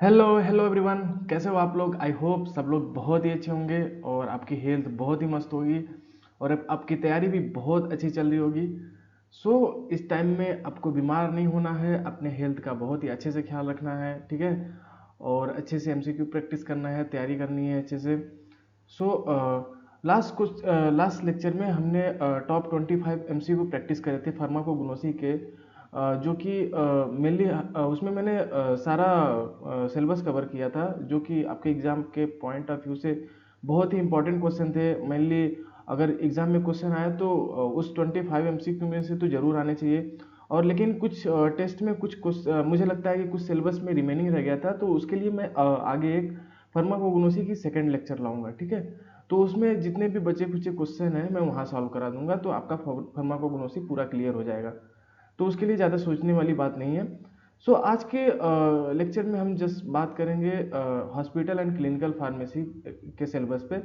Hello hello everyone. कैसे हो आप लोग? आई होप सब लोग बहुत ही अच्छे होंगे और आपकी हेल्थ बहुत ही मस्त होगी और आपकी तैयारी भी बहुत अच्छी चल रही होगी। इस टाइम में आपको बीमार नहीं होना है, अपने हेल्थ का बहुत ही अच्छे से ख्याल रखना है, ठीक है। और अच्छे से एमसीक्यू प्रैक्टिस करना है, तैयारी करनी है अच्छे से। सो लास्ट लेक्चर में हमने टॉप 25 एमसीक्यू प्रैक्टिस करे थे फार्माकोग्नोसी के, जो कि मेनली उसमें मैंने सारा सिलेबस कवर किया था, जो कि आपके एग्ज़ाम के पॉइंट ऑफ व्यू से बहुत ही इंपॉर्टेंट क्वेश्चन थे। मेनली अगर एग्ज़ाम में क्वेश्चन आया तो उस 25 एमसीक्यू में से तो ज़रूर आने चाहिए। और लेकिन कुछ टेस्ट में मुझे लगता है कि कुछ सिलेबस में रिमेनिंग रह गया था, तो उसके लिए मैं आगे एक फार्माकोग्नोसी की सेकेंड लेक्चर लाऊंगा, ठीक है। तो उसमें जितने भी बचे खुचे क्वेश्चन हैं मैं वहाँ सॉल्व करा दूंगा, तो आपका फार्माकोग्नोसी पूरा क्लियर हो जाएगा। तो उसके लिए ज़्यादा सोचने वाली बात नहीं है। आज के लेक्चर में हम जस्ट बात करेंगे हॉस्पिटल एंड क्लिनिकल फार्मेसी के सिलेबस पे।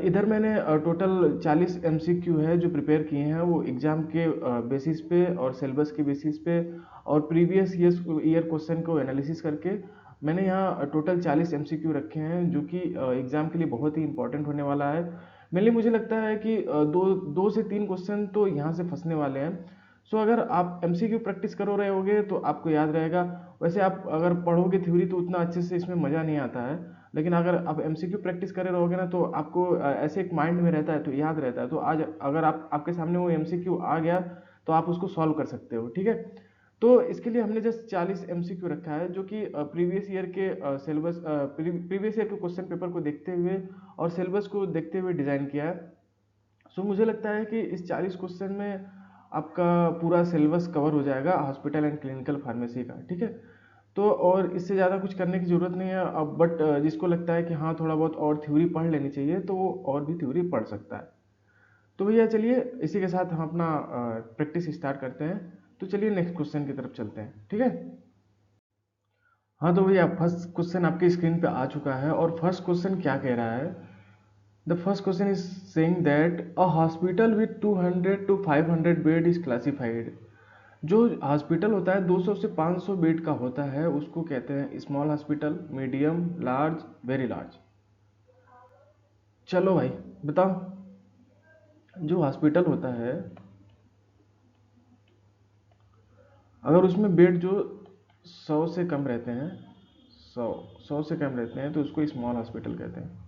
इधर मैंने टोटल 40 एमसीक्यू है जो प्रिपेयर किए हैं, वो एग्ज़ाम के बेसिस पे और सिलेबस के बेसिस पे और प्रीवियस ईयर क्वेश्चन को एनालिसिस करके मैंने यहाँ टोटल 40 एमसीक्यू रखे हैं, जो कि एग्ज़ाम के लिए बहुत ही इंपॉर्टेंट होने वाला है। मेनली मुझे लगता है कि दो से तीन क्वेश्चन तो यहाँ से फंसने वाले हैं। अगर आप एमसीक्यू प्रैक्टिस करो रहे होगे तो आपको याद रहेगा। वैसे आप अगर पढ़ोगे थ्योरी तो उतना अच्छे से इसमें मज़ा नहीं आता है, लेकिन अगर आप एमसीक्यू प्रैक्टिस करे रहोगे ना तो आपको ऐसे एक माइंड में रहता है, तो याद रहता है। तो आज अगर आपके सामने वो एमसीक्यू आ गया तो आप उसको सॉल्व कर सकते हो, ठीक है। तो इसके लिए हमने जस्ट 40 एमसीक्यू रखा है, जो कि प्रीवियस ईयर के सिलेबस प्रीवियस ईयर के क्वेश्चन पेपर को देखते हुए और सिलेबस को देखते हुए डिज़ाइन किया है। मुझे लगता है कि इस 40 क्वेश्चन में आपका पूरा सिलेबस कवर हो जाएगा हॉस्पिटल एंड क्लिनिकल फार्मेसी का, ठीक है। तो और इससे ज़्यादा कुछ करने की ज़रूरत नहीं है अब, बट जिसको लगता है कि हाँ थोड़ा बहुत और थ्योरी पढ़ लेनी चाहिए तो वो और भी थ्योरी पढ़ सकता है। तो भैया चलिए इसी के साथ हम अपना प्रैक्टिस स्टार्ट करते हैं। तो चलिए नेक्स्ट क्वेश्चन की तरफ चलते हैं, ठीक है। हाँ तो भैया फर्स्ट क्वेश्चन आपकी स्क्रीन पे आ चुका है और फर्स्ट क्वेश्चन क्या कह रहा है। The first question is saying that a hospital with 200 to 500 bed is classified। जो हॉस्पिटल होता है 200 से 500 बेड का होता है उसको कहते हैं small hospital, medium, large, very large. चलो भाई बताओ। जो हॉस्पिटल होता है अगर उसमें बेड जो 100 से कम रहते हैं, 100 से कम रहते हैं तो उसको स्मॉल हॉस्पिटल कहते हैं।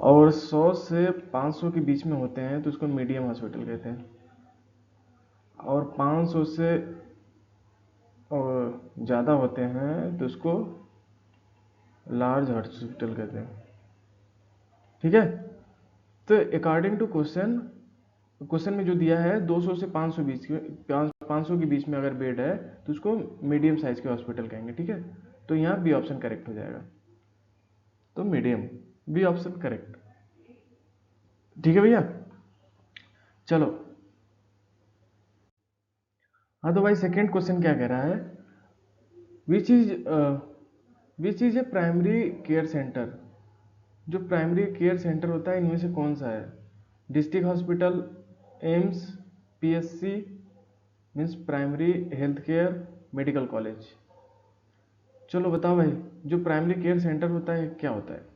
और 100 से 500 के बीच में होते हैं तो उसको मीडियम हॉस्पिटल कहते हैं। और 500 से और ज़्यादा होते हैं तो उसको लार्ज हॉस्पिटल कहते हैं, ठीक है। तो अकॉर्डिंग टू क्वेश्चन, क्वेश्चन में जो दिया है 200 से 500 500 के बीच में अगर बेड है तो उसको मीडियम साइज के हॉस्पिटल कहेंगे, ठीक है। तो यहाँ बी ऑप्शन करेक्ट हो जाएगा। तो मीडियम, बी ऑप्शन करेक्ट, ठीक है भैया। चलो हाँ तो भाई सेकंड क्वेश्चन क्या कह रहा है। Which is which is a primary care centre. जो प्राइमरी केयर सेंटर होता है इनमें से कौन सा है? District hospital, AIIMS, PSC means primary health care, medical college. चलो बताओ भाई, जो प्राइमरी केयर सेंटर होता है क्या होता है?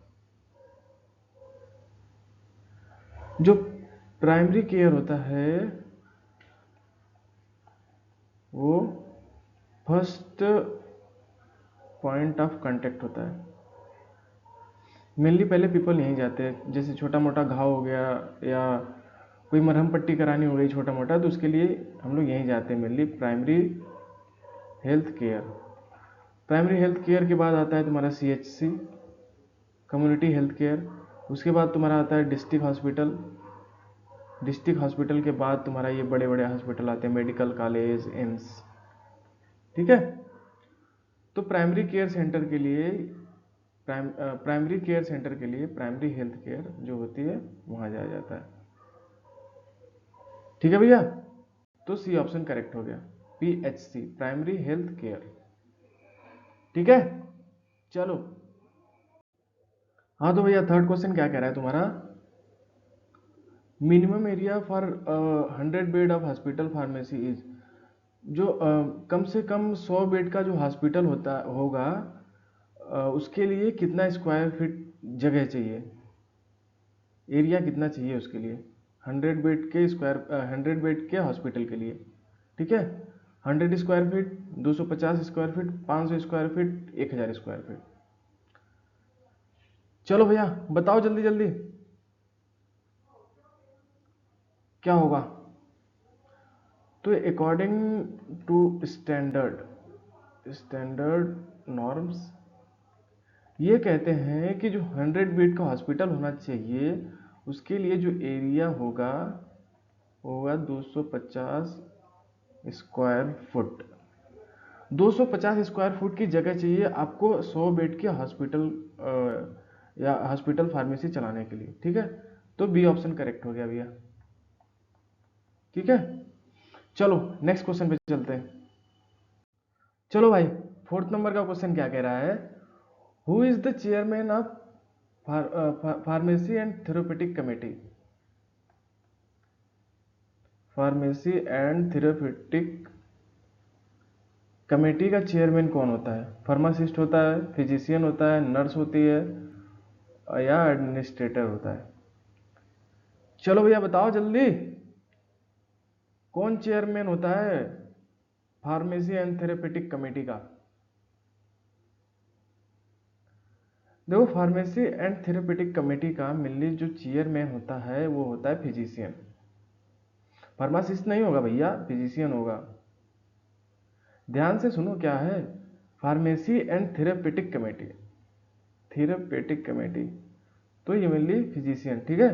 जो प्राइमरी केयर होता है वो फर्स्ट पॉइंट ऑफ कांटेक्ट होता है। मेनली पहले पीपल यहीं जाते हैं, जैसे छोटा मोटा घाव हो गया या कोई मरहम पट्टी करानी हो गई छोटा मोटा, तो उसके लिए हम लोग यहीं जाते हैं mainly primary health care. Primary health care के बाद आता है तुम्हारा सीएचसी, कम्युनिटी हेल्थ केयर। उसके बाद तुम्हारा आता है डिस्ट्रिक्ट हॉस्पिटल। डिस्ट्रिक्ट हॉस्पिटल के बाद तुम्हारा ये बड़े बड़े हॉस्पिटल आते हैं, मेडिकल कॉलेज, एम्स, ठीक है। तो प्राइमरी केयर सेंटर के लिए प्राइमरी केयर सेंटर के लिए प्राइमरी हेल्थ केयर जो होती है वहाँ जाया जाता है, ठीक है भैया। तो सी ऑप्शन करेक्ट हो गया, पीएचसी, प्राइमरी हेल्थ केयर, ठीक है। चलो हाँ तो भैया थर्ड क्वेश्चन क्या कह रहा है तुम्हारा। Minimum area for 100 bed of hospital pharmacy is. जो कम से कम 100 बेड का जो हॉस्पिटल होता होगा, उसके लिए कितना स्क्वायर फीट जगह चाहिए, एरिया कितना चाहिए उसके लिए, 100 बेड के हॉस्पिटल के लिए। ठीक है, 100 square feet, 250 square feet, 500 square feet, 1000 square feet. चलो भैया बताओ जल्दी जल्दी क्या होगा। तो अकॉर्डिंग टू स्टैंडर्ड नॉर्म्स ये कहते हैं कि जो 100 बेड का हॉस्पिटल होना चाहिए उसके लिए जो एरिया होगा होगा 250 स्क्वायर फुट। 250 स्क्वायर फुट की जगह चाहिए आपको 100 बेड के हॉस्पिटल या हॉस्पिटल फार्मेसी चलाने के लिए। ठीक है, तो बी ऑप्शन करेक्ट हो गया भैया। ठीक है, चलो नेक्स्ट क्वेश्चन पे चलते हैं। चलो भाई, फोर्थ नंबर का क्वेश्चन क्या कह रहा है, who is the chairman of pharmacy and therapeutic committee. Pharmacy and therapeutic committee का चेयरमैन कौन होता है? फार्मासिस्ट होता है, फिजिशियन होता है, नर्स होती है या एडमिनिस्ट्रेटर होता है? चलो भैया बताओ जल्दी, कौन चेयरमैन होता है फार्मेसी एंड थेरेपेटिक कमेटी का? देखो, फार्मेसी एंड थेरेपेटिक कमेटी का मेनली जो चेयरमैन होता है वो होता है फिजिशियन। फार्मासिस्ट नहीं होगा भैया, फिजिशियन होगा। ध्यान से सुनो क्या है, pharmacy and therapeutic committee, therapeutic committee, तो ये मेनली फिजिशियन। ठीक है,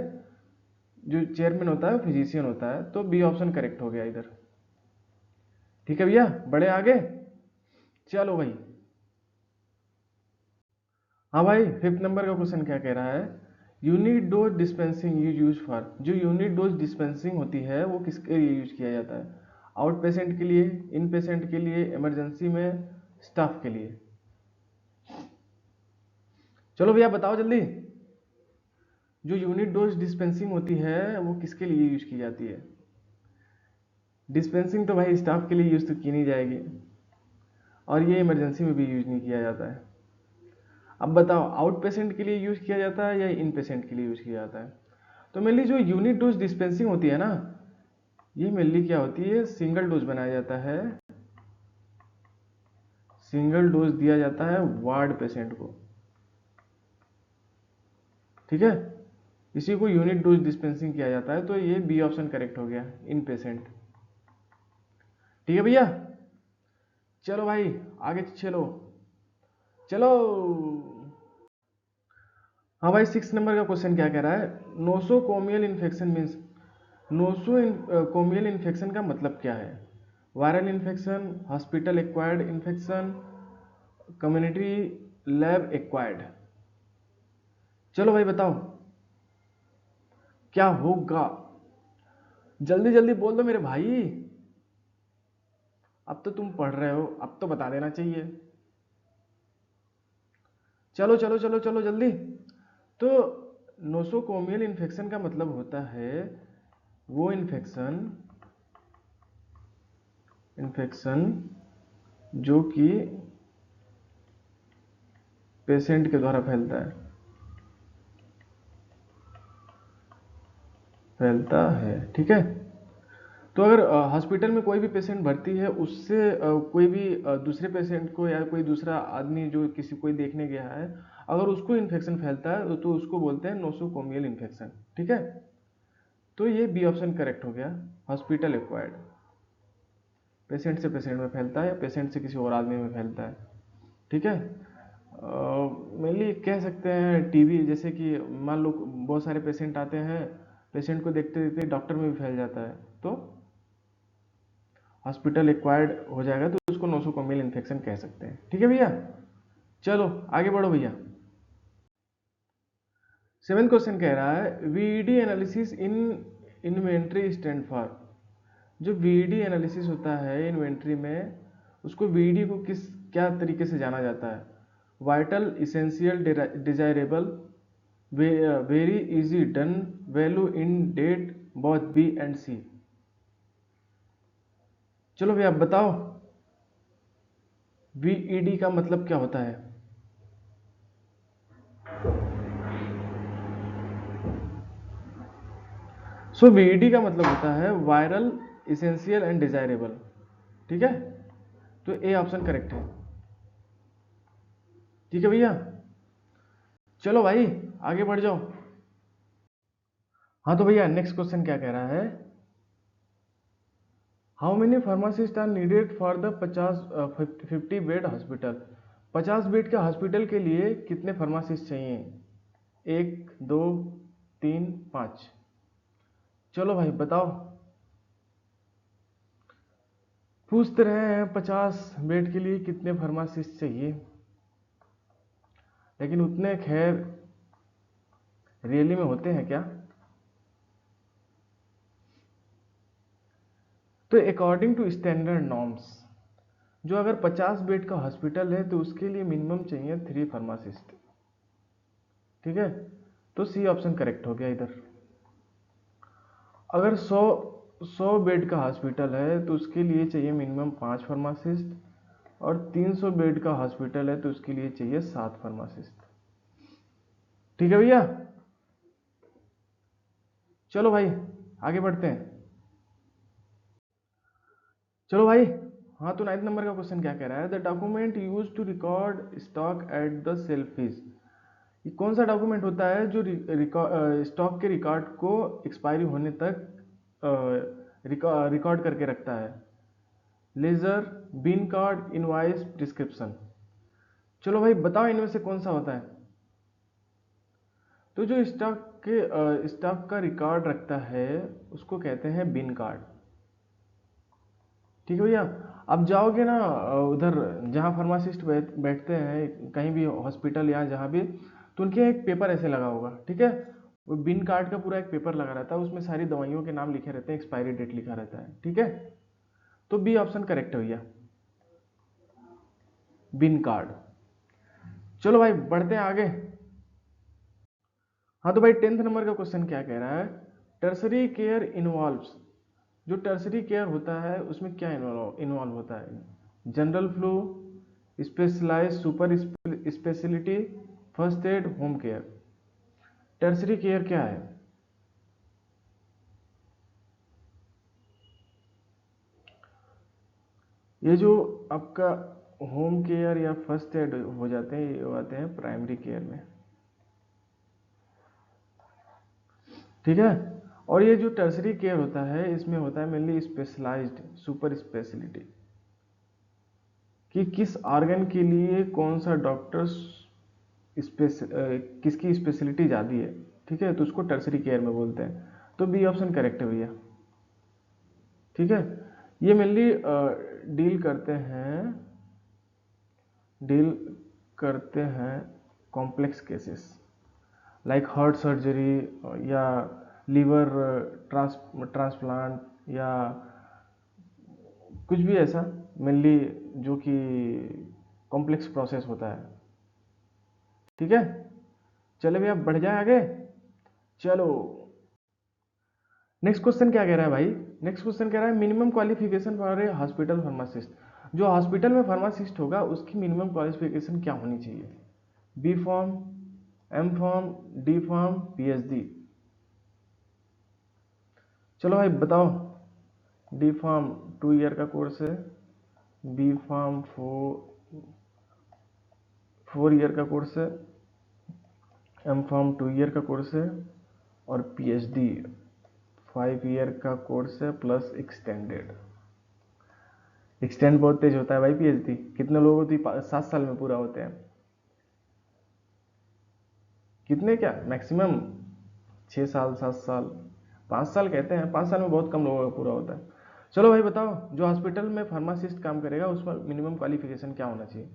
जो चेयरमैन होता है फिजिशियन होता है, तो बी ऑप्शन करेक्ट हो गया इधर। ठीक है भैया, बड़े आगे। चलो भाई, हाँ भाई, फिफ्थ नंबर का क्वेश्चन क्या कह रहा है, unit dose dispensing use for. जो यूनिट डोज डिस्पेंसिंग होती है वो किसके लिए यूज किया जाता है? आउट पेशेंट के लिए, इन पेशेंट के लिए, इमरजेंसी में, स्टाफ के लिए? चलो भैया बताओ जल्दी, जो यूनिट डोज डिस्पेंसिंग होती है वो किसके लिए यूज की जाती है? डिस्पेंसिंग तो भाई स्टाफ के लिए यूज तो की नहीं जाएगी, और ये इमरजेंसी में भी यूज नहीं किया जाता है। अब बताओ, आउट पेशेंट के लिए यूज किया जाता है या इन पेशेंट के लिए यूज किया जाता है? तो मेनली जो यूनिट डोज डिस्पेंसिंग होती है ना, ये मेनली क्या होती है, सिंगल डोज बनाया जाता है, सिंगल डोज दिया जाता है वार्ड पेशेंट को। ठीक है, इसी को यूनिट डोज डिस्पेंसिंग किया जाता है, तो ये बी ऑप्शन करेक्ट हो गया, इन पेशेंट। ठीक है भैया, चलो भाई आगे चलो। चलो, हाँ भाई, सिक्स नंबर का क्वेश्चन क्या कह रहा है, nosocomial infection means, nosocomial infection का मतलब क्या है? Viral infection, hospital acquired infection, community lab acquired? चलो भाई बताओ क्या होगा, जल्दी जल्दी बोल दो मेरे भाई, अब तो तुम पढ़ रहे हो, अब तो बता देना चाहिए। चलो चलो चलो चलो जल्दी। तो नोसोकोमियल इन्फेक्शन का मतलब होता है वो इन्फेक्शन, इन्फेक्शन जो कि पेशेंट के द्वारा फैलता है, फैलता है। ठीक है, तो अगर हॉस्पिटल में कोई भी पेशेंट भर्ती है, उससे कोई भी दूसरे पेशेंट को या कोई दूसरा आदमी जो किसी कोई देखने गया है, अगर उसको इन्फेक्शन फैलता है तो उसको बोलते हैं नोसोकोमियल इन्फेक्शन। ठीक है, तो ये बी ऑप्शन करेक्ट हो गया, हॉस्पिटल एक्वायर्ड, पेशेंट से पेशेंट में फैलता है या पेशेंट से किसी और आदमी में फैलता है। ठीक है, मेनली कह सकते हैं टीबी, जैसे कि मान लो बहुत सारे पेशेंट आते हैं, पेशेंट को देखते देखते डॉक्टर में भी फैल जाता है, तो हॉस्पिटल एक्वायर्ड हो जाएगा, तो उसको नोसोकोमियल इन्फेक्शन कह सकते हैं। ठीक है भैया, चलो आगे बढ़ो भैया। सेवेंथ क्वेश्चन कह रहा है VD analysis in inventory stand for. जो वीडी एनालिसिस होता है इन्वेंट्री में, उसको वीडी को किस क्या तरीके से जाना जाता है? Vital, essential, desirable, very easy done, value in date, both B and C? चलो भैया आप बताओ, वीईडी का मतलब क्या होता है? सो वीईडी का मतलब होता है वायरल, इसेंशियल एंड डिजायरेबल। ठीक है, तो ए ऑप्शन करेक्ट है। ठीक है भैया, चलो भाई आगे बढ़ जाओ। हाँ तो भैया नेक्स्ट क्वेश्चन क्या कह रहा है, how many pharmacist are needed for the 50 bed hospital? 50 bed के हॉस्पिटल के लिए कितने फार्मासिस्ट चाहिए? 1, 2, 3, 5। चलो भाई बताओ। पूछते रहे हैं 50 बेड के लिए कितने फार्मासिस्ट चाहिए, लेकिन उतने खैर रियली में होते हैं क्या? तो अकॉर्डिंग टू स्टैंडर्ड नॉर्म्स, जो अगर 50 बेड का हॉस्पिटल है तो उसके लिए मिनिमम चाहिए 3 फार्मासिस्ट। ठीक है, तो सी ऑप्शन करेक्ट हो गया इधर। अगर 100 बेड का हॉस्पिटल है तो उसके लिए चाहिए मिनिमम 5 फार्मासिस्ट, और 300 बेड का हॉस्पिटल है तो उसके लिए चाहिए 7 फार्मासिस्ट। ठीक है भैया, चलो भाई आगे बढ़ते हैं। चलो भाई, हाँ तो 9 नंबर का क्वेश्चन क्या कह रहा है, the document use to record stock at the shelf is, ये कौन सा डॉक्यूमेंट होता है जो स्टॉक के रिकॉर्ड को एक्सपायरी होने तक रिकॉर्ड करके रखता है? लेजर, बिन कार्ड, इनवाइस, डिस्क्रिप्शन। चलो भाई बताओ इनमें से कौन सा होता है? तो जो स्टॉक का रिकॉर्ड रखता है उसको कहते हैं बिन कार्ड। ठीक है भैया, अब जाओगे ना उधर जहाँ फार्मासिस्ट बैठते हैं कहीं भी हॉस्पिटल या जहाँ भी, तो उनके एक पेपर ऐसे लगा होगा। ठीक है, वो बिन कार्ड का पूरा एक पेपर लगा रहता है, उसमें सारी दवाइयों के नाम लिखे रहते हैं, एक्सपायरी डेट लिखा रहता है। ठीक है, तो बी ऑप्शन करेक्ट है भैया, बिन कार्ड। चलो भाई बढ़ते हैं आगे। हाँ तो भाई 10th नंबर का क्वेश्चन क्या कह रहा है, टर्सरी केयर इन्वॉल्व्स, जो टर्सरी केयर होता है उसमें क्या इन्वॉल्व होता है? General flu, specialize super speciality, first aid, home care. Tertiary care क्या है? ये जो आपका होम केयर या फर्स्ट एड हो जाते हैं, ये आते हैं प्राइमरी केयर में। ठीक है, और ये जो टर्सरी केयर होता है इसमें होता है मेनली स्पेशलाइज्ड सुपर स्पेशलिटी, कि किस ऑर्गन के लिए कौन सा डॉक्टर किसकी स्पेशलिटी ज़्यादा है। ठीक है, तो उसको टर्सरी केयर में बोलते हैं, तो बी ऑप्शन करेक्ट है भैया। ठीक है, ये मेनली डील करते हैं complex cases like heart surgery या लीवर ट्रांसप्लांट या कुछ भी ऐसा, मेनली जो कि कॉम्प्लेक्स प्रोसेस होता है। ठीक है, चले भैया बढ़ जाए आगे। चलो नेक्स्ट क्वेश्चन क्या कह रहा है भाई, नेक्स्ट क्वेश्चन कह रहा है minimum qualification for a hospital pharmacist, जो हॉस्पिटल में फार्मासिस्ट होगा उसकी मिनिमम क्वालिफिकेशन क्या होनी चाहिए? B Pharm, M Pharm, D Pharm, PhD. चलो भाई बताओ, डी फॉर्म 2 ईयर का कोर्स है, बी फॉर्म 4 ईयर का कोर्स है, एम फॉर्म 2 ईयर का कोर्स है, और पीएचडी 5 ईयर का कोर्स है प्लस एक्सटेंडेड। एक्सटेंड बहुत तेज होता है भाई पीएचडी, कितने लोगों को 7 साल में पूरा होते हैं? कितने क्या, मैक्सिमम 6 साल, 7 साल, 5 साल कहते हैं, 5 साल में बहुत कम लोगों का पूरा होता है। चलो भाई बताओ, जो हॉस्पिटल में फार्मासिस्ट काम करेगा उसका मिनिमम क्वालिफिकेशन क्या होना चाहिए?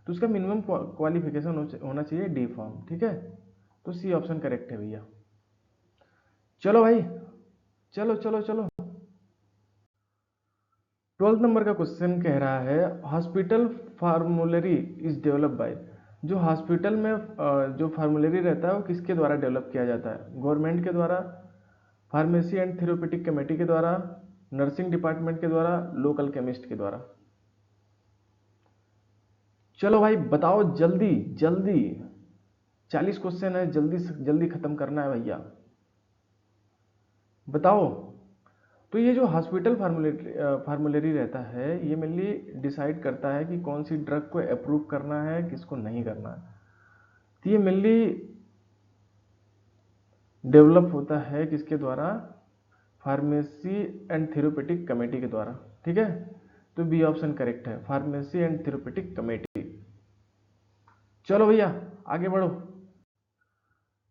तो उसका मिनिमम क्वालिफिकेशन होना चाहिए डी फॉर्म। ठीक है, तो सी ऑप्शन करेक्ट है भैया। चलो भाई, चलो चलो चलो, 12th नंबर का क्वेश्चन कह रहा है हॉस्पिटल फार्मूलरी इज डेवलप बाय, जो हॉस्पिटल में जो फार्मूलरी रहता है वो किसके द्वारा डेवलप किया जाता है? गवर्नमेंट के द्वारा, फार्मेसी एंड थेरेप्यूटिक कमेटी के द्वारा, नर्सिंग डिपार्टमेंट के द्वारा, लोकल केमिस्ट के द्वारा। चलो भाई बताओ जल्दी जल्दी, 40 क्वेश्चन है, जल्दी से जल्दी खत्म करना है भैया, बताओ। तो ये जो हॉस्पिटल फार्मूलेरी रहता है, ये मेनली डिसाइड करता है कि कौन सी ड्रग को अप्रूव करना है, किसको नहीं करना है। तो ये मेनली डेवलप होता है किसके द्वारा? फार्मेसी एंड थेरेप्यूटिक कमेटी के द्वारा, ठीक है। तो बी ऑप्शन करेक्ट है, फार्मेसी एंड थेरेप्यूटिक कमेटी। चलो भैया आगे बढ़ो।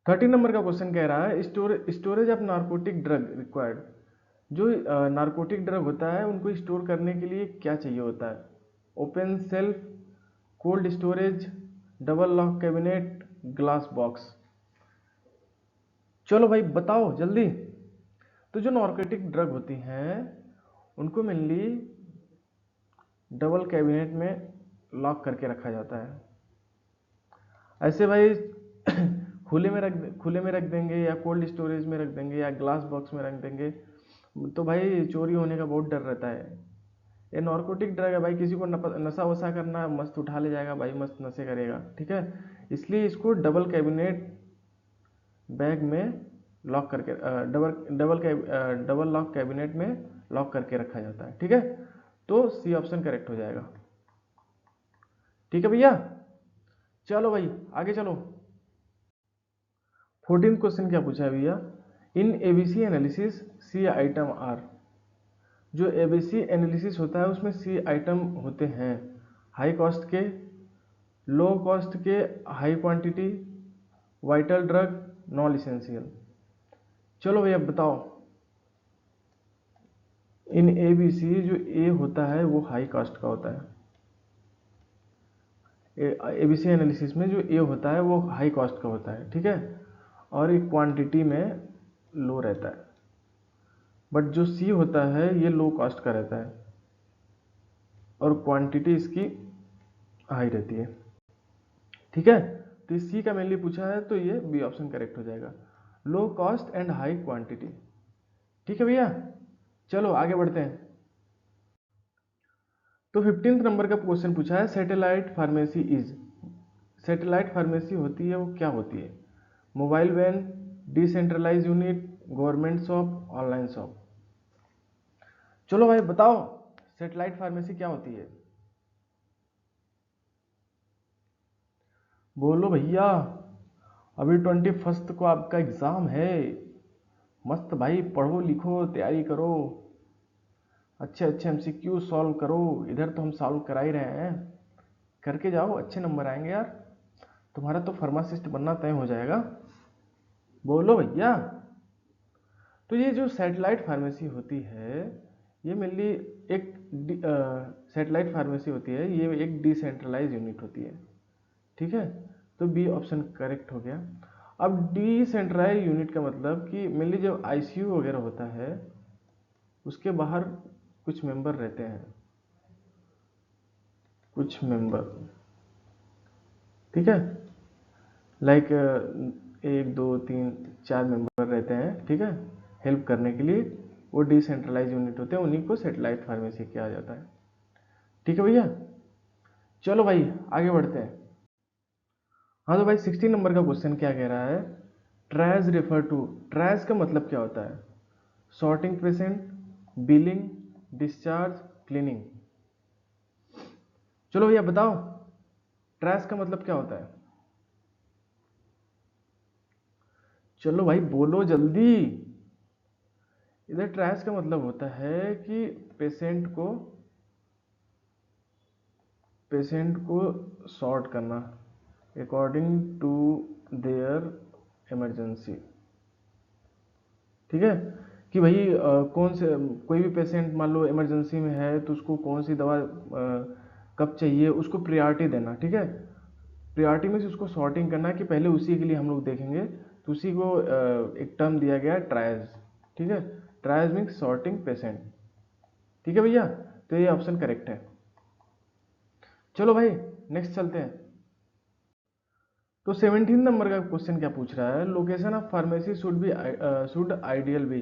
13 नंबर का क्वेश्चन कह रहा है storage of narcotic drug required. जो नार्कोटिक ड्रग होता है उनको स्टोर करने के लिए क्या चाहिए होता है? Open self, cold storage, double lock cabinet, glass box. चलो भाई बताओ जल्दी। तो जो नार्कोटिक ड्रग होती हैं उनको मेनली डबल कैबिनेट में लॉक करके रखा जाता है। ऐसे भाई खुले में रख देंगे या कोल्ड स्टोरेज में रख देंगे या ग्लास बॉक्स में रख देंगे तो भाई चोरी होने का बहुत डर रहता है। ये नार्कोटिक ड्रग है भाई, किसी को नशा वशा करना है, मस्त उठा ले जाएगा भाई, मस्त नशे करेगा, ठीक है। इसलिए इसको डबल कैबिनेट बैग में लॉक करके डबल लॉक कैबिनेट में लॉक करके रखा जाता है, ठीक है। तो सी ऑप्शन करेक्ट हो जाएगा, ठीक है भैया। चलो भाई आगे चलो। 14th क्वेश्चन क्या पूछा है भैया? In ABC analysis C item are. जो एबीसी एनालिसिस होता है उसमें सी आइटम होते हैं हाई कॉस्ट के, लो कॉस्ट के, high quantity, vital drug, non essential. चलो भैया बताओ। इन एबीसी जो ए होता है वो हाई कॉस्ट का होता है। एबीसी एनालिसिस में जो ए होता है वो हाई कॉस्ट का होता है, ठीक है, और एक क्वांटिटी में लो रहता है। बट जो सी होता है ये लो कॉस्ट का रहता है और क्वांटिटी इसकी हाई रहती है, ठीक है। तो इस सी का मेनली पूछा है तो ये बी ऑप्शन करेक्ट हो जाएगा, low cost and high quantity, ठीक है भैया। चलो आगे बढ़ते हैं। तो 15th नंबर का क्वेश्चन पूछा है satellite pharmacy is. Satellite pharmacy होती है वो क्या होती है? Mobile van, decentralise unit, government shop, online shop. चलो भाई बताओ सैटेलाइट फार्मेसी क्या होती है? बोलो भैया, अभी 21 को आपका एग्जाम है, मस्त भाई पढ़ो लिखो तैयारी करो, अच्छे अच्छे एमसीक्यू सॉल्व करो। इधर तो हम सॉल्व करा ही रहे हैं, करके जाओ, अच्छे नंबर आएंगे यार, तुम्हारा तो फार्मासिस्ट बनना तय हो जाएगा। बोलो भैया। तो ये जो सैटेलाइट फार्मेसी होती है ये मेनली एक सैटेलाइट फार्मेसी होती है, ये एक डिसेंट्रलाइज यूनिट होती है, ठीक है। तो बी ऑप्शन करेक्ट हो गया। अब डिसेंट्रलाइज यूनिट का मतलब कि मेनली जब आईसीयू वगैरह होता है उसके बाहर कुछ मेंबर रहते हैं, कुछ मेंबर, ठीक है, लाइक 1 2 3 4 मेंबर रहते हैं, ठीक है, हेल्प करने के लिए। वो डिसेंट्रलाइज यूनिट होते हैं, उन्हीं को सैटेलाइट फार्मेसी किया जाता है, ठीक है भैया। चलो भाई आगे बढ़ते हैं। हाँ तो भाई 16 नंबर का क्वेश्चन क्या कह रहा है? Trash refer to. ट्रैश का मतलब क्या होता है? Sorting patient, billing, discharge, cleaning. चलो भैया बताओ ट्रैश का मतलब क्या होता है? चलो भाई बोलो जल्दी। इधर ट्रैश का मतलब होता है कि पेशेंट को सॉर्ट करना अकॉर्डिंग टू देयर इमरजेंसी, ठीक है। कि भाई कौन से कोई भी पेशेंट मान लो इमरजेंसी में है तो उसको कौन सी दवा कब चाहिए उसको प्रायोरिटी देना, ठीक है। प्रायोरिटी में से उसको सॉर्टिंग करना है कि पहले उसी के लिए हम लोग देखेंगे, तो उसी को एक टर्म दिया गया है ट्रायज, ठीक है। ट्रायज मीन्स सॉर्टिंग पेशेंट, ठीक है भैया। तो ये ऑप्शन करेक्ट है। चलो भाई नेक्स्ट चलते हैं। तो 17 नंबर का क्वेश्चन क्या पूछ रहा है? Location of pharmacy should ideal be.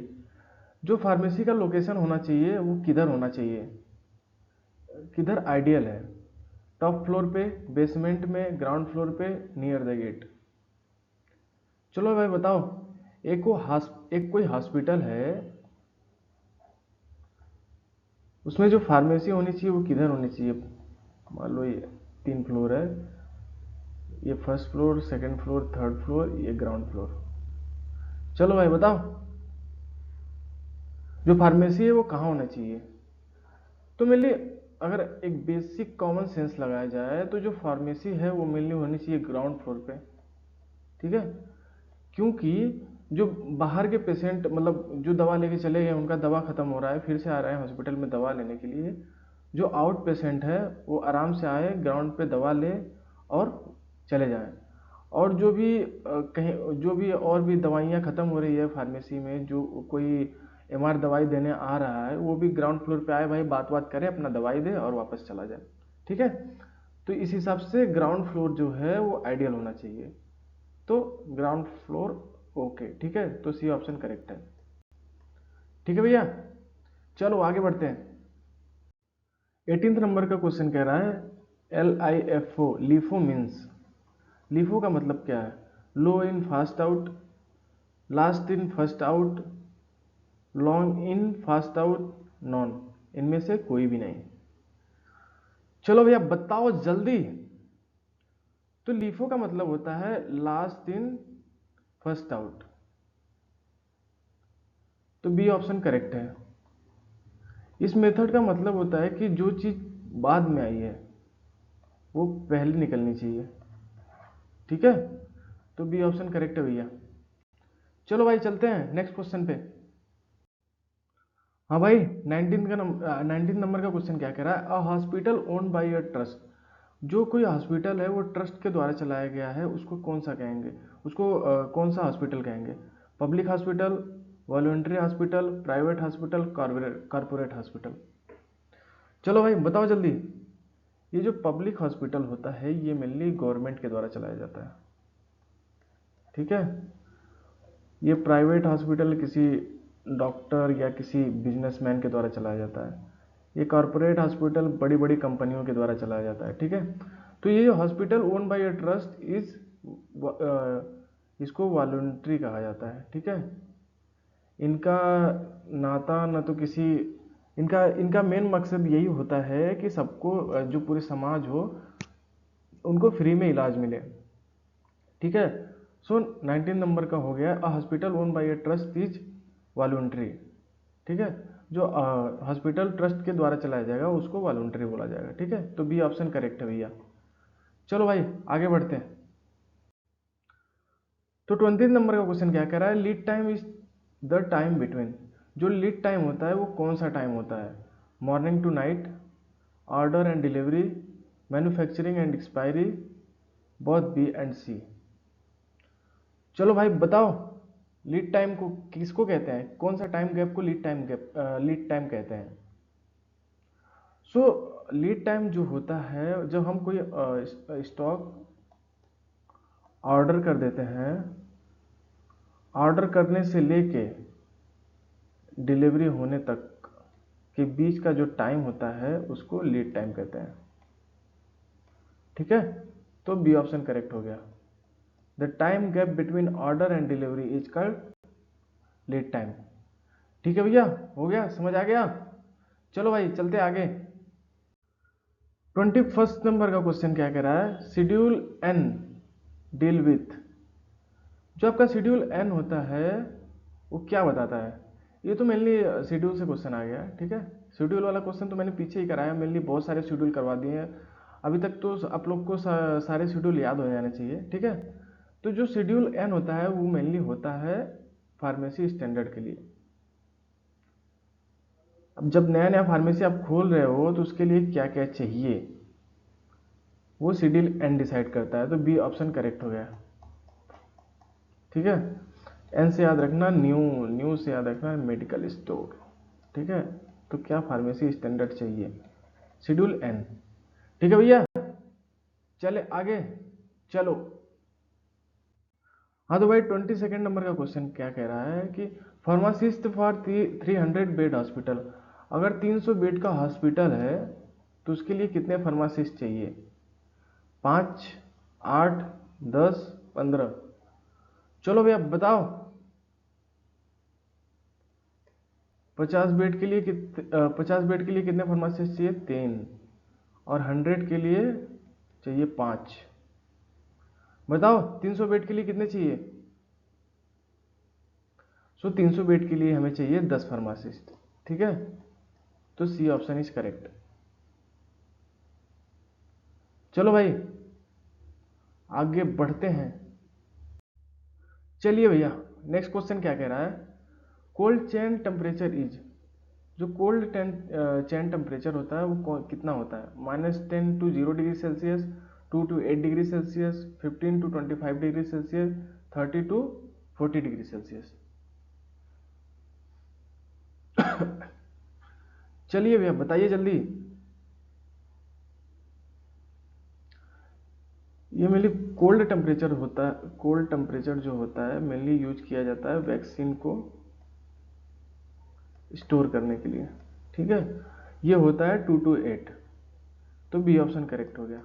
जो फार्मेसी का लोकेशन होना चाहिए वो किधर होना चाहिए, किधर आइडियल है, टॉप फ्लोर पे, बेसमेंट में, ग्राउंड फ्लोर पे, नियर द गेट। चलो भाई बताओ, एक कोई हॉस्पिटल है, उसमें जो फार्मेसी होनी चाहिए वो किधर होनी चाहिए। मान लो ये 3 फ्लोर है, ये first floor, second floor, third floor, ये ग्राउंड फ्लोर। चलो भाई बताओ, जो फार्मेसी है वो कहाँ होना चाहिए। तो मेनली अगर एक बेसिक कॉमन सेंस लगाया जाए तो जो फार्मेसी है वो मेनली होनी चाहिए ग्राउंड फ्लोर पे, ठीक है। क्योंकि जो बाहर के पेशेंट, मतलब जो दवा लेके चले गए, उनका दवा खत्म हो रहा है, फिर से आ रहे हैं हॉस्पिटल में दवा लेने के लिए। जो आउट पेशेंट है वो आराम से आए, ग्राउंड पे दवा ले और चले जाएं। और जो भी कहीं जो भी और भी दवाइयाँ ख़त्म हो रही है फार्मेसी में, जो कोई एमआर दवाई देने आ रहा है वो भी ग्राउंड फ्लोर पे आए भाई, बात बात करे, अपना दवाई दे और वापस चला जाए, ठीक है। तो इस हिसाब से ग्राउंड फ्लोर जो है वो आइडियल होना चाहिए। तो ग्राउंड फ्लोर, ओके ठीक है, तो सी ऑप्शन करेक्ट है। ठीक है भैया, चलो आगे बढ़ते हैं। 18th नंबर का क्वेश्चन कह रहा है LIFO, लिफो मीन्स, लिफो का मतलब क्या है, low in fast out, last in first out, long in fast out, none, इनमें से कोई भी नहीं। चलो भैया बताओ जल्दी। तो लिफो का मतलब होता है लास्ट इन फर्स्ट आउट, तो बी ऑप्शन करेक्ट है। इस मेथड का मतलब होता है कि जो चीज बाद में आई है वो पहले निकलनी चाहिए, ठीक है। तो बी ऑप्शन करेक्ट है भैया। चलो भाई चलते हैं नेक्स्ट क्वेश्चन पे। हाँ भाई, 19 नंबर का क्वेश्चन क्या कह रहा है, अ hospital owned by a trust, जो कोई हॉस्पिटल है वो ट्रस्ट के द्वारा चलाया गया है, उसको कौन सा कहेंगे, उसको कौन सा हॉस्पिटल कहेंगे। Public hospital, voluntary hospital, private hospital, corporate hospital. चलो भाई बताओ जल्दी। ये जो पब्लिक हॉस्पिटल होता है ये मेनली गवर्नमेंट के द्वारा चलाया जाता है, ठीक है। ये प्राइवेट हॉस्पिटल किसी डॉक्टर या किसी बिजनेसमैन के द्वारा चलाया जाता है। ये कॉरपोरेट हॉस्पिटल बड़ी बड़ी कंपनियों के द्वारा चलाया जाता है, ठीक है। तो ये जो hospital own by a trust इसको वॉलंटरी कहा जाता है, ठीक है। इनका नाता न तो किसी, इनका इनका मेन मकसद यही होता है कि सबको जो पूरे समाज हो उनको फ्री में इलाज मिले, ठीक है। सो 19 नंबर का हो गया, a hospital own by a trust is voluntary, ठीक है। जो हॉस्पिटल ट्रस्ट के द्वारा चलाया जाएगा उसको वॉलंटरी बोला जाएगा, ठीक है। तो बी ऑप्शन करेक्ट है भैया। चलो भाई आगे बढ़ते हैं। तो 20 नंबर का क्वेश्चन क्या कह रहा है, lead time is the time between, जो लीड टाइम होता है वो कौन सा टाइम होता है, morning to night, order and delivery, manufacturing and expiry, both B and C. चलो भाई बताओ, लीड टाइम को किसको कहते हैं, कौन सा टाइम गैप को लीड टाइम कहते हैं। सो लीड टाइम जो होता है, जब हम कोई स्टॉक ऑर्डर कर देते हैं, ऑर्डर करने से लेके डिलीवरी होने तक के बीच का जो टाइम होता है उसको लीड टाइम कहते हैं, ठीक है। तो बी ऑप्शन करेक्ट हो गया। The time gap between order and delivery is called lead time, ठीक है भैया, हो गया, समझ आ गया। चलो भाई चलते आगे। 21 नंबर का क्वेश्चन क्या कह रहा है, शेड्यूल एन डील विथ, जो आपका शेड्यूल एन होता है वो क्या बताता है। ये तो मेनली शेड्यूल से क्वेश्चन आ गया है, ठीक है। शेड्यूल वाला क्वेश्चन तो मैंने पीछे ही कराया, मेनली बहुत सारे शेड्यूल करवा दिए हैं अभी तक, तो आप लोग को सारे शेड्यूल याद हो जाने चाहिए, ठीक है। तो जो शेड्यूल एन होता है वो मेनली होता है फार्मेसी स्टैंडर्ड के लिए। अब जब नया नया फार्मेसी आप खोल रहे हो तो उसके लिए क्या क्या चाहिए वो शेड्यूल एन डिसाइड करता है, तो बी ऑप्शन करेक्ट हो गया, ठीक है। एन से याद रखना न्यू, न्यू से याद रखना मेडिकल स्टोर, ठीक है। तो क्या फार्मेसी स्टैंडर्ड चाहिए, शेड्यूल एन, ठीक है भैया। चले आगे, चलो। हाँ तो भाई 22 नंबर का क्वेश्चन क्या कह रहा है कि फार्मासिस्ट फॉर 300 बेड हॉस्पिटल। अगर 300 बेड का हॉस्पिटल है तो उसके लिए कितने फार्मासिस्ट चाहिए? 5, 8, 10, 15। चलो भैया बताओ। 50 बेड के लिए कितने फार्मासिस्ट चाहिए? 3। और 100 के लिए चाहिए 5। बताओ 300 बेड के लिए कितने चाहिए? 300 बेड के लिए हमें चाहिए 10 फार्मासिस्ट। ठीक है, तो सी ऑप्शन इज करेक्ट। चलो भाई आगे बढ़ते हैं। चलिए भैया नेक्स्ट क्वेश्चन क्या कह रहा है? Cold chain temperature is. जो कोल्ड चेन टेम्परेचर होता है वो कितना होता है? -10 to 0 degree Celsius, 2 to 8 degree Celsius, 15 to 25 degree Celsius, 30 to 40 degree Celsius. चलिए भैया बताइए जल्दी। ये मेनली कोल्ड टेम्परेचर होता है। कोल्ड टेम्परेचर जो होता है मेनली यूज किया जाता है वैक्सीन को स्टोर करने के लिए। ठीक है, ये होता है 2 to 8। तो बी ऑप्शन करेक्ट हो गया।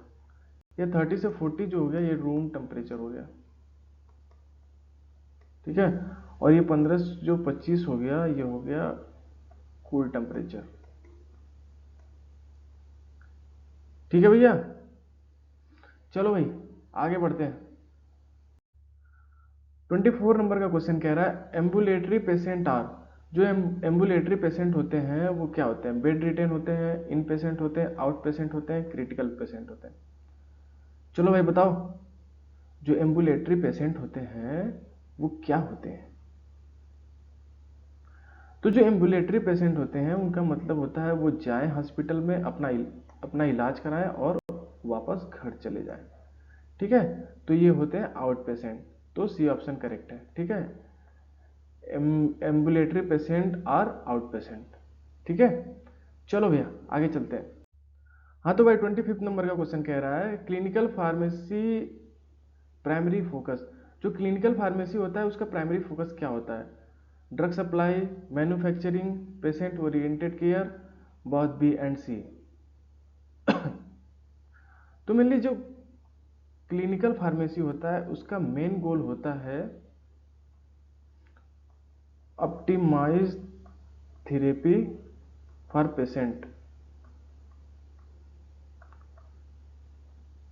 ये 30 से 40 जो हो गया ये रूम टेम्परेचर हो गया। ठीक है, और ये 15 जो 25 हो गया ये हो गया कूल टेम्परेचर। ठीक है भैया, चलो भाई आगे बढ़ते हैं। 24 नंबर का क्वेश्चन कह रहा है एम्बुलेटरी पेशेंट आर। जो एम्बुलेटरी पेशेंट होते हैं वो क्या होते हैं? बेड रिटेन होते हैं, इन पेशेंट होते हैं, आउट पेशेंट होते हैं, क्रिटिकल पेशेंट होते हैं। चलो भाई बताओ जो एम्बुलेटरी पेशेंट होते हैं वो क्या होते हैं? तो जो एम्बुलेटरी पेशेंट होते हैं उनका मतलब होता है वो जाए हॉस्पिटल में अपना इलाज कराएं और वापस घर चले जाएं। ठीक है, तो ये होते हैं आउट पेशेंट। तो सी ऑप्शन करेक्ट है। ठीक है, ambulatory patient are out patient. ठीक है, चलो भैया आगे चलते हैं। हाँ तो भाई 25 नंबर का क्वेश्चन कह रहा है क्लिनिकल फार्मेसी प्राइमरी फोकस। जो क्लिनिकल फार्मेसी होता है उसका प्राइमरी फोकस क्या होता है? Drug supply, manufacturing, patient oriented care, both B and C. तो मेनली जो क्लिनिकल फार्मेसी होता है उसका मेन गोल होता है ऑप्टिमाइज थेरेपी फॉर पेशेंट।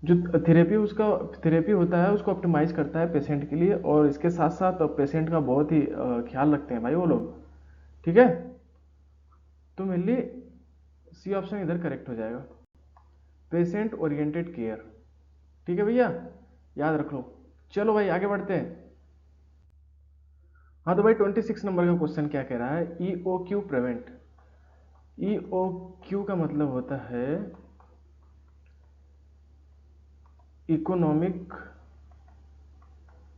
जो थेरेपी होता है उसको ऑप्टिमाइज करता है पेशेंट के लिए, और इसके साथ साथ पेशेंट का बहुत ही ख्याल रखते हैं भाई वो लोग। ठीक है, तो मेनली सी ऑप्शन इधर करेक्ट हो जाएगा, पेशेंट ओरिएंटेड केयर। ठीक है भैया, याद रख लो। चलो भाई आगे बढ़ते हैं। हाँ तो भाई 26 नंबर का क्वेश्चन क्या कह रहा है? E O Q prevent. E O Q का मतलब होता है economic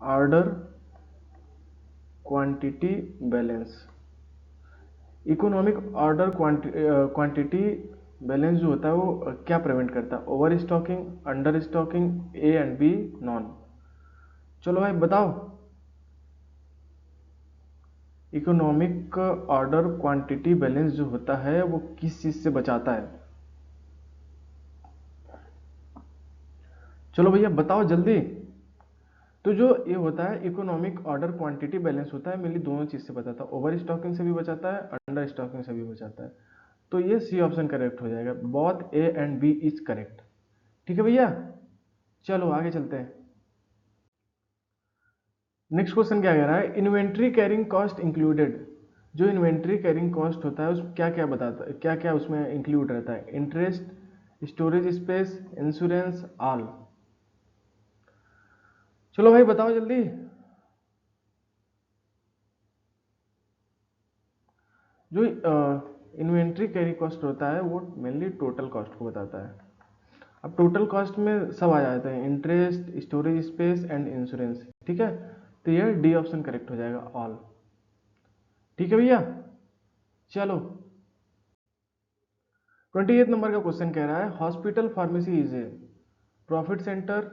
order quantity balance. Economic order quantity balance जो होता है वो क्या प्रिवेंट करता है? Overstocking, understocking, A and B, none. चलो भाई बताओ इकोनॉमिक ऑर्डर क्वांटिटी बैलेंस जो होता है वो किस चीज से बचाता है? चलो भैया बताओ जल्दी। तो जो ये होता है इकोनॉमिक ऑर्डर क्वांटिटी बैलेंस होता है मेनली दोनों चीज से बचाता है, ओवर स्टॉकिंग से भी बचाता है, अंडर स्टॉकिंग से भी बचाता है। तो ये सी ऑप्शन करेक्ट हो जाएगा, both A and B is correct. ठीक है भैया, चलो आगे चलते हैं। नेक्स्ट क्वेश्चन क्या कह रहा है? Inventory carrying cost included. जो इन्वेंट्री कैरिंग कॉस्ट होता है उस क्या क्या बताता है, क्या क्या उसमें इंक्लूड रहता है? Interest, storage space, insurance, all. चलो भाई बताओ जल्दी। जो इन्वेंट्री कैरी कॉस्ट होता है वो मेनली टोटल कॉस्ट को बताता है। अब टोटल कॉस्ट में सब आ जाते हैं, interest, storage space and insurance. ठीक है, तो ये डी ऑप्शन करेक्ट हो जाएगा, ऑल। ठीक है भैया, चलो 28 नंबर का क्वेश्चन कह रहा है hospital pharmacy is a profit centre,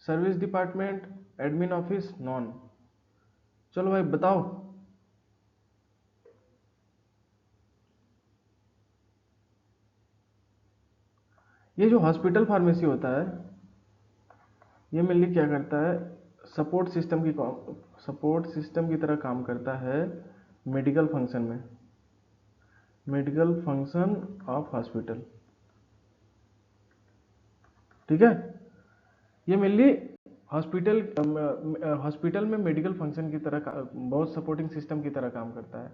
service department, admin office, non. चलो भाई बताओ ये जो हॉस्पिटल फार्मेसी होता है, ये मेनली क्या करता है, सपोर्ट सिस्टम की तरह काम करता है मेडिकल फंक्शन में, मेडिकल फंक्शन ऑफ हॉस्पिटल। ठीक है, ये मेनली हॉस्पिटल में मेडिकल फंक्शन की तरह बहुत सपोर्टिंग सिस्टम की तरह काम करता है।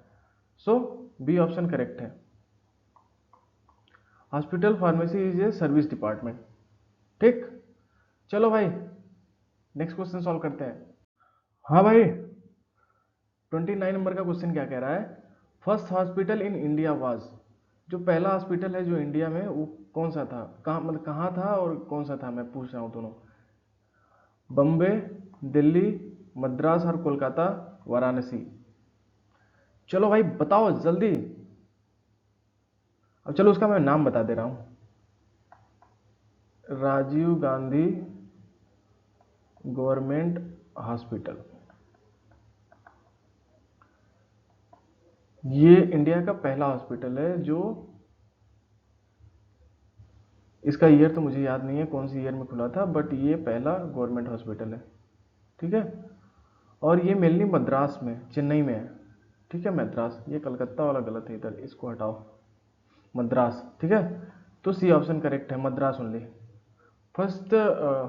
सो बी ऑप्शन करेक्ट है। Hospital pharmacy is a service department. ठीक, चलो भाई नेक्स्ट क्वेश्चन सॉल्व करते हैं। हाँ भाई, 29 नंबर का क्वेश्चन क्या कह रहा है, first hospital in India was, जो पहला हॉस्पिटल है जो इंडिया में, वो कौन सा था, कहाँ मतलब कहाँ था और कौन सा था, मैं पूछ रहा हूँ दोनों। बम्बे, दिल्ली, मद्रास और कोलकाता, वाराणसी। चलो भाई बताओ जल्दी। अब चलो उसका मैं नाम बता दे रहा हूँ, राजीव गांधी गवर्नमेंट हॉस्पिटल। ये इंडिया का पहला हॉस्पिटल है जो, इसका ईयर तो मुझे याद नहीं है कौन सी ईयर में खुला था, बट ये पहला गवर्नमेंट हॉस्पिटल है। ठीक है, और ये मेनली मद्रास में, चेन्नई में है। ठीक है, मद्रास, ये कलकत्ता वाला गलत है, इधर इसको हटाओ, मद्रास। ठीक है, तो सी ऑप्शन करेक्ट है, मद्रास ओनली। फर्स्ट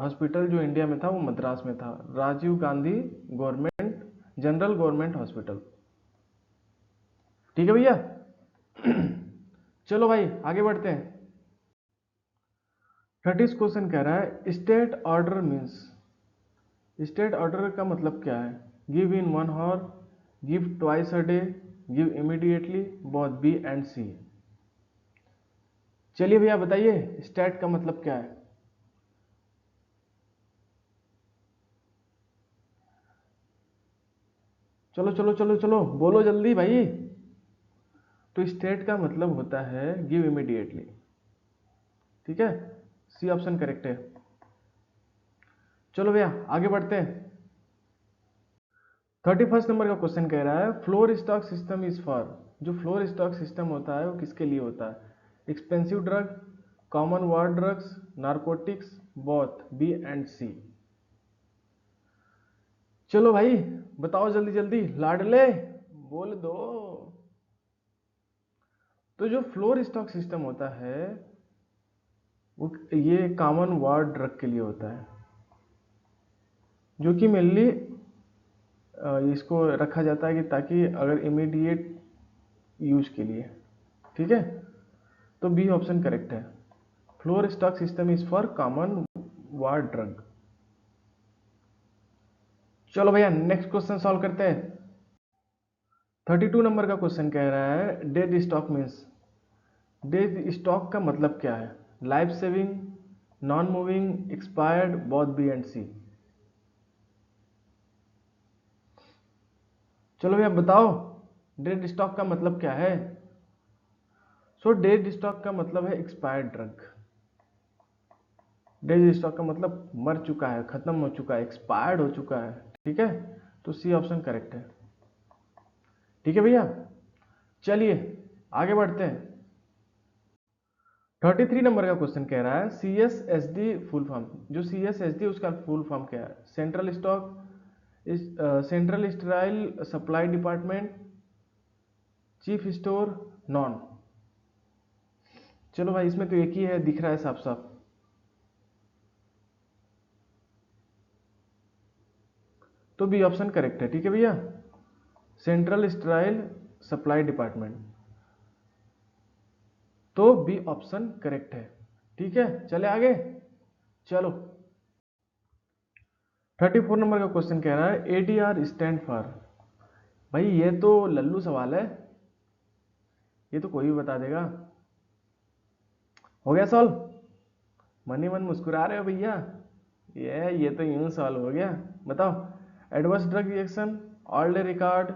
हॉस्पिटल जो इंडिया में था वो मद्रास में था, Rajiv Gandhi government general government hospital. ठीक है भैया। चलो भाई आगे बढ़ते हैं। 30 क्वेश्चन कह रहा है stat order means, stat order का मतलब क्या है, give in 1 hour, give twice a day, give immediately, both B and C. चलिए भैया बताइए स्टेट का मतलब क्या है। चलो चलो चलो चलो बोलो जल्दी भाई। तो स्टेट का मतलब होता है गिव इमीडिएटली। ठीक है, सी ऑप्शन करेक्ट है। चलो भैया आगे बढ़ते हैं। 31 नंबर का क्वेश्चन कह रहा है floor stock system is for, जो फ्लोर स्टॉक सिस्टम होता है वो किसके लिए होता है, expensive drug, common ward drugs, narcotics, both B and C. चलो भाई बताओ जल्दी जल्दी, लाडले बोल दो। तो जो फ्लोर स्टॉक सिस्टम होता है वो ये कॉमन वार ड्रग के लिए होता है, जो कि मेनली इसको रखा जाता है कि ताकि अगर इमीडिएट यूज के लिए। ठीक है, तो बी ऑप्शन करेक्ट है, floor stock system is for common war drug. चलो भैया नेक्स्ट क्वेश्चन सॉल्व करते हैं। 32 नंबर का क्वेश्चन कह रहा है dead stock means, dead stock का मतलब क्या है, life saving, non moving, expired, both B and C. चलो भैया बताओ डेड स्टॉक का मतलब क्या है। सो डेड स्टॉक का मतलब है एक्सपायर्ड ड्रग। डेड स्टॉक का मतलब मर चुका है, खत्म हो चुका है, एक्सपायर्ड हो चुका है। ठीक है, तो सी ऑप्शन करेक्ट है। ठीक है भैया, चलिए आगे बढ़ते हैं। 33 नंबर का क्वेश्चन कह रहा है C S S D full form, जो सी एस एस डी उसका फुल फॉर्म क्या है, central stock, central sterile supply department, chief store, none. चलो भाई इसमें तो एक ही है, दिख रहा है साफ साफ, तो बी ऑप्शन करेक्ट है। ठीक है भैया, सेंट्रल स्टेराइल सप्लाई डिपार्टमेंट, तो बी ऑप्शन करेक्ट है। ठीक है, चले आगे। चलो 34 नंबर का क्वेश्चन कह रहा है एडीआर स्टैंड फॉर, भाई ये तो लल्लू सवाल है, ये तो कोई भी बता देगा। हो गया सॉल्व, मन ही मन मुस्कुरा रहे हो भैया, ये तो यूं सॉल्व हो गया। बताओ, adverse drug reaction, older record,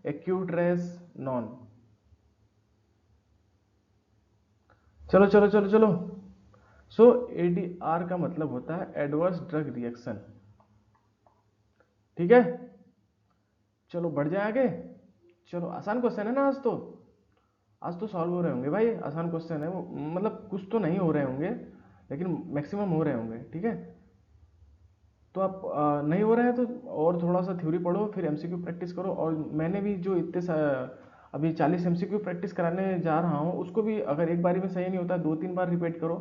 acute race, none. चलो चलो चलो चलो, सो एडीआर का मतलब होता है एडवर्स ड्रग रिएक्शन। ठीक है, चलो बढ़ जाए आगे। चलो आसान क्वेश्चन है ना आज तो, आज तो सॉल्व हो रहे होंगे भाई, आसान क्वेश्चन है वो, मतलब कुछ तो नहीं हो रहे होंगे, लेकिन मैक्सिमम हो रहे होंगे, ठीक है। तो आप नहीं हो रहे हैं तो और थोड़ा सा थ्योरी पढ़ो, फिर एमसीक्यू प्रैक्टिस करो। और मैंने भी जो अभी 40 एमसीक्यू प्रैक्टिस कराने जा रहा हूँ, उसको भी अगर एक बारी में सही नहीं होता, 2-3 बार रिपीट करो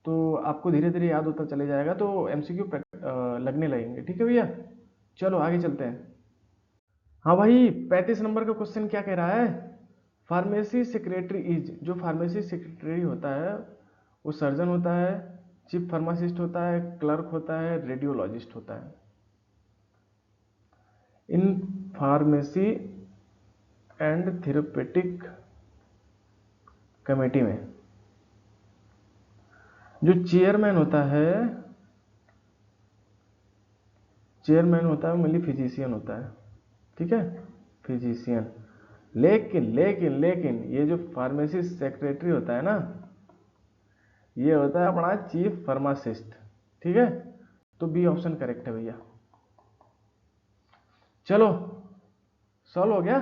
तो आपको धीरे धीरे याद होता चले जाएगा, तो एमसीक्यू लगने लगेंगे, ठीक है भैया। चलो आगे चलते हैं। हाँ भाई, 35 नंबर का क्वेश्चन क्या कह रहा है? फार्मेसी सेक्रेटरी इज, जो फार्मेसी सेक्रेटरी होता है वो सर्जन होता है, चीफ फार्मासिस्ट होता है, क्लर्क होता है, रेडियोलॉजिस्ट होता है। In pharmacy and therapeutic committee में जो चेयरमैन होता है वो मेनली फिजिशियन होता है, ठीक है, फिजिशियन। लेकिन ये जो फार्मेसी सेक्रेटरी होता है ना, ये होता है अपना चीफ फार्मासिस्ट, ठीक है। तो बी ऑप्शन करेक्ट है भैया। चलो सॉल्व हो गया।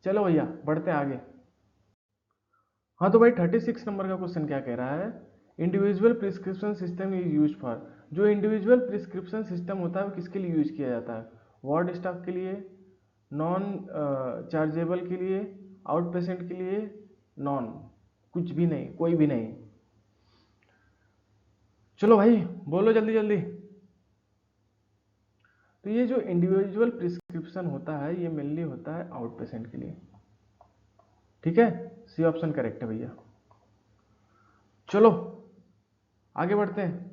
चलो भैया बढ़ते हैं आगे। हाँ तो भाई 36 नंबर का क्वेश्चन क्या कह रहा है? Individual prescription system is use for, जो इंडिविजुअल प्रिस्क्रिप्शन सिस्टम होता है वो किसके लिए यूज किया जाता है? वार्ड स्टाफ के लिए, नॉन चार्जेबल के लिए, आउट पेशेंट के लिए, नॉन, कुछ भी नहीं, कोई भी नहीं। चलो भाई बोलो जल्दी जल्दी। तो ये जो इंडिविजुअल प्रिस्क्रिप्शन होता है ये मेनली होता है आउट पेशेंट के लिए, ठीक है। सी ऑप्शन करेक्ट है भैया। चलो आगे बढ़ते हैं।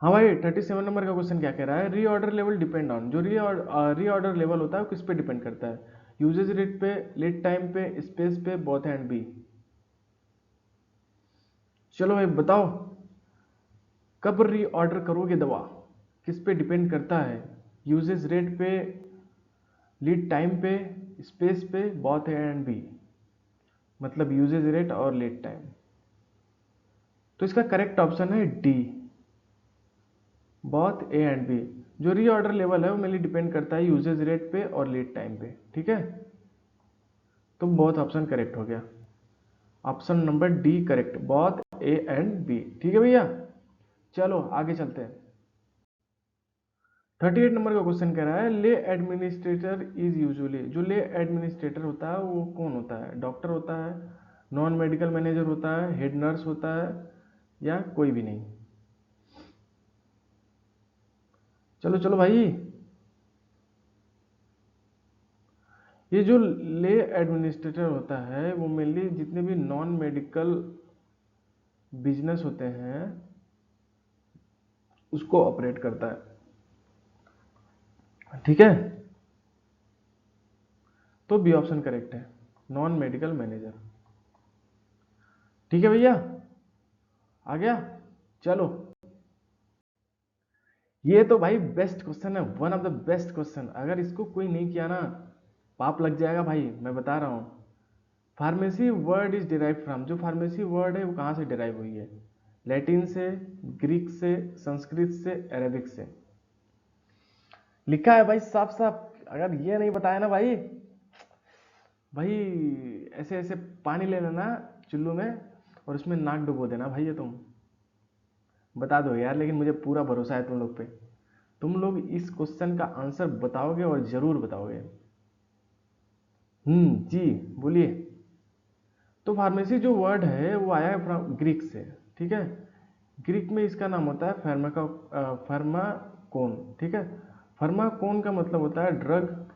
हाँ भाई 37 नंबर का क्वेश्चन क्या कह रहा है? रीऑर्डर लेवल डिपेंड ऑन, जो रीऑर्डर लेवल होता है वो किस पे डिपेंड करता है? यूजेज रेट पे, लीड टाइम पे, स्पेस पे, बोथ एंड बी। चलो भाई बताओ, कब रीऑर्डर करोगे दवा, किस पे डिपेंड करता है? यूजेज रेट पे, लीड टाइम पे, स्पेस पे, बोथ एंड बी। मतलब यूजेज रेट और लीड टाइम। तो इसका करेक्ट ऑप्शन है D, both A and B. जो रीऑर्डर लेवल है वो मेनली डिपेंड करता है यूजेज रेट पे और लीड टाइम पे, ठीक है। तो बोथ ऑप्शन करेक्ट हो गया। Option number D correct, both A and B, ठीक है भैया। चलो आगे चलते हैं। 38 नंबर का क्वेश्चन कह रहा है ले एडमिनिस्ट्रेटर इज यूजुअली, जो ले एडमिनिस्ट्रेटर होता है वो कौन होता है? डॉक्टर होता है, नॉन मेडिकल मैनेजर होता है, हेड नर्स होता है, या कोई भी नहीं? चलो चलो भाई, ये जो ले एडमिनिस्ट्रेटर होता है वो मेनली जितने भी नॉन मेडिकल बिजनेस होते हैं उसको ऑपरेट करता है, ठीक है। तो बी ऑप्शन करेक्ट है, नॉन मेडिकल मैनेजर, ठीक है भैया। आ गया। चलो ये तो भाई बेस्ट क्वेश्चन है, one of the best question. अगर इसको कोई नहीं किया ना पाप लग जाएगा भाई, मैं बता रहा हूं। Pharmacy word is derive from, जो फार्मेसी वर्ड है वो कहां से डिराइव हुई है? लैटिन से, ग्रीक से, संस्कृत से, अरेबिक से। लिखा है भाई साफ साफ। अगर ये नहीं बताया ना भाई, भाई ऐसे ऐसे पानी ले लेना चुल्लू में और उसमें नाक डुबो देना भाई, ये तुम बता दो यार। लेकिन मुझे पूरा भरोसा है तुम लोग पे, तुम लोग इस क्वेश्चन का आंसर बताओगे और जरूर बताओगे। जी बोलिए। तो फार्मेसी जो वर्ड है वो आया है फ्रॉम ग्रीक से, ठीक है। ग्रीक में इसका नाम होता है फार्माकोन, ठीक है। फार्माकोन का मतलब होता है ड्रग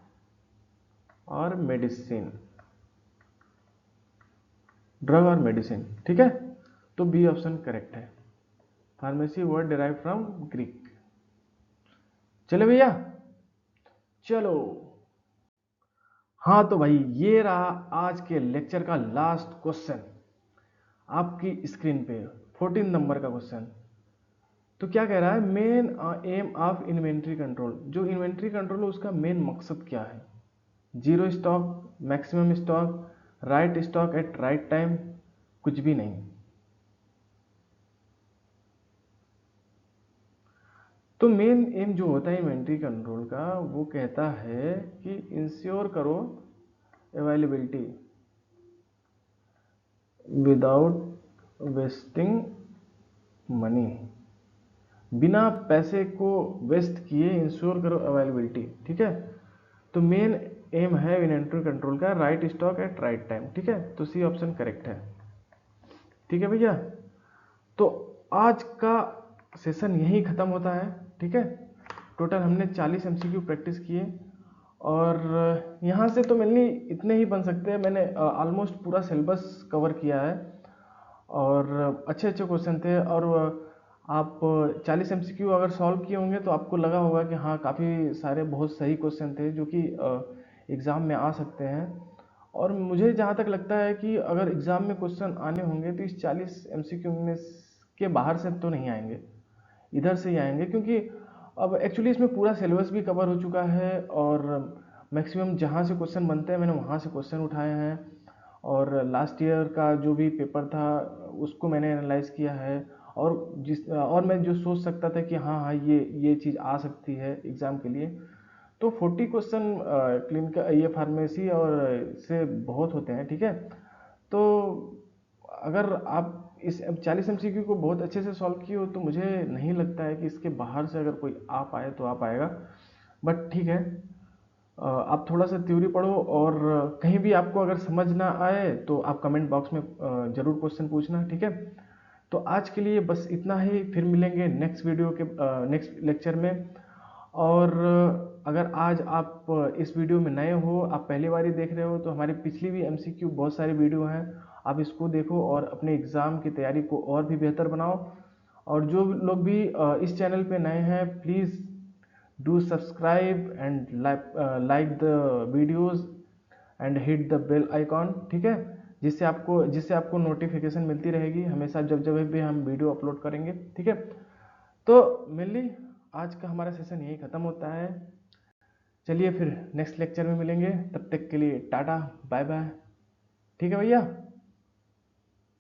और मेडिसिन, ड्रग और मेडिसिन, ठीक है। तो बी ऑप्शन करेक्ट है, pharmacy word derive from Greek. चले भैया चलो। हाँ तो भाई ये रहा आज के लेक्चर का लास्ट क्वेश्चन आपकी स्क्रीन पे, 14 नंबर का क्वेश्चन। तो क्या कह रहा है? Main M of inventory control, जो इन्वेंट्री कंट्रोल है उसका मेन मकसद क्या है? Zero stock, maximum stock, right stock at right time, कुछ भी नहीं। तो मेन एम जो होता है इन्वेंट्री कंट्रोल का वो कहता है कि इंश्योर करो अवेलेबिलिटी विदाउट वेस्टिंग मनी, बिना पैसे को वेस्ट किए इंश्योर करो अवेलेबिलिटी। ठीक है, तो मेन एम है इन्वेंटरी कंट्रोल का right stock at right time. ठीक है, तो सी ऑप्शन करेक्ट है। ठीक है भैया, तो आज का सेशन यही ख़त्म होता है। ठीक है, टोटल हमने 40 एमसीक्यू प्रैक्टिस किए और यहाँ से तो मेनली इतने ही बन सकते हैं। मैंने ऑलमोस्ट पूरा सिलेबस कवर किया है और अच्छे अच्छे क्वेश्चन थे। और आप 40 एमसीक्यू अगर सॉल्व किए होंगे तो आपको लगा होगा कि हाँ काफ़ी सारे बहुत सही क्वेश्चन थे जो कि एग्ज़ाम में आ सकते हैं। और मुझे जहाँ तक लगता है कि अगर एग्ज़ाम में क्वेश्चन आने होंगे तो इस 40 एमसीक्यू में के बाहर से तो नहीं आएंगे, इधर से ही आएंगे, क्योंकि अब एक्चुअली इसमें पूरा सिलेबस भी कवर हो चुका है और मैक्सिमम जहाँ से क्वेश्चन बनते हैं मैंने वहाँ से क्वेश्चन उठाए हैं। और लास्ट ईयर का जो भी पेपर था उसको मैंने एनालाइज किया है। और मैं जो सोच सकता था कि हाँ हाँ ये चीज़ आ सकती है एग्ज़ाम के लिए, तो 40 क्वेश्चन क्लिनिकल ये फार्मेसी और से बहुत होते हैं। ठीक है, तो अगर आप इस 40 एमसीक्यू को बहुत अच्छे से सॉल्व किए हो तो मुझे नहीं लगता है कि इसके बाहर से अगर कोई आ पाए तो आ पाएगा। बट ठीक है, आप थोड़ा सा थ्योरी पढ़ो और कहीं भी आपको अगर समझ ना आए तो आप कमेंट बॉक्स में ज़रूर क्वेश्चन पूछना। ठीक है, तो आज के लिए बस इतना ही, फिर मिलेंगे नेक्स्ट वीडियो के नेक्स्ट लेक्चर में। और अगर आज आप इस वीडियो में नए हो, आप पहली बार ही देख रहे हो, तो हमारी पिछली भी एमसीक्यू बहुत सारी वीडियो हैं, आप इसको देखो और अपने एग्ज़ाम की तैयारी को और भी बेहतर बनाओ। और जो लोग भी इस चैनल पे नए हैं please do subscribe and like the videos and hit the bell icon. ठीक है, जिससे आपको नोटिफिकेशन मिलती रहेगी हमेशा जब जब भी हम वीडियो अपलोड करेंगे। ठीक है, तो मेनली आज का हमारा सेशन यही ख़त्म होता है। चलिए फिर नेक्स्ट लेक्चर में मिलेंगे, तब तक के लिए टाटा बाय बाय। ठीक है भैया।